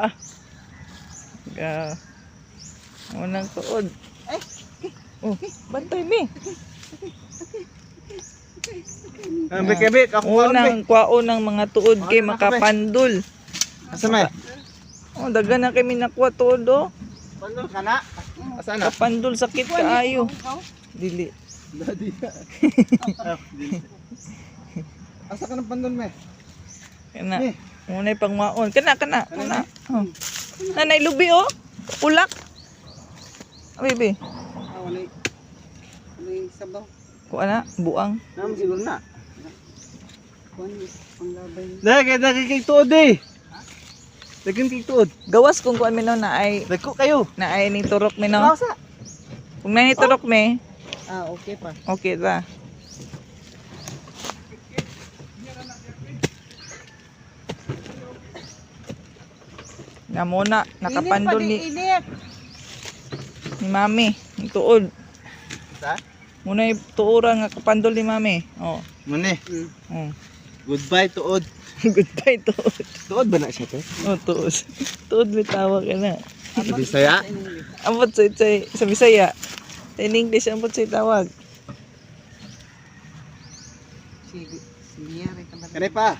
Ah. Ga. Unang tuod. Oh, bantay mi. Beke, ako Unang kwaon ng mga tuod kay makapandol. Asa may? Oh, dagan na kami nakuha tuod oh. Pandol ka na? Asa na? Kapandol sakit kaayo. Dili. Asa ka ng pandol me? Kana. Unay pangwaon. Kana. Oh. Nanay lubi oh. Ulak. Bibi. Walay sabaw. Kuha na, buang. Naman siguro na. Kuan panglabay. Dagi kay tuod eh. Daghan kay tuod. Gawas kung kuan mino na ay Dagko kayo. ni turok mino. Asa? Kung na ni turok me, Okay pa. okay ra. Na muna nakapandol ni mami, ang tuod. Sa? Muna yung tuuran nga kapandol ni mami. Oh. Mune. Oh. Goodbye tuod. Goodbye tuod. Tuod ba na siya te? Oh, tuod. Tuod bitawa ka na. Bisaya. Ambot sa Bisaya. Sa English ambot sa tawag. Si Miyari ka ba? Kare pa.